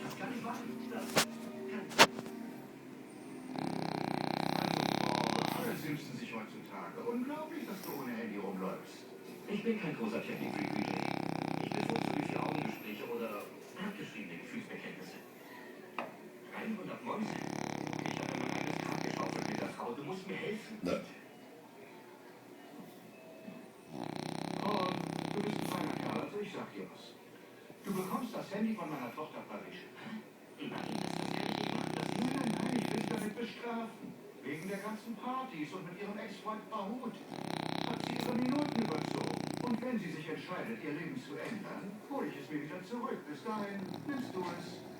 Das kann ich machen. Alle süßen sich heutzutage. Unglaublich, dass du ohne Handy rumläufst. Ich bin kein großer Technik-Freak wie Jay. Ich bevorzuge Vier-Augen-Gespräche oder handgeschriebene Gefühlsbekenntnisse. 100 Mäuse. Ich habe mein eigenes Grab geschaufelt mit der Frau. Du musst mir helfen. Nein. Oh, du bist ein feiner Kerl, also ich sag dir was. Du bekommst das Handy von meiner Tochter Paris. Nein, das werde ich nicht machen. Das ist Nein, ich will sie damit bestrafen. Wegen der ganzen Partys und mit ihrem Ex-Freund Mahmoud hat sie ihre Minuten überzogen. Und wenn sie sich entscheidet, ihr Leben zu ändern, hole ich es mir wieder zurück. Bis dahin nimmst du es.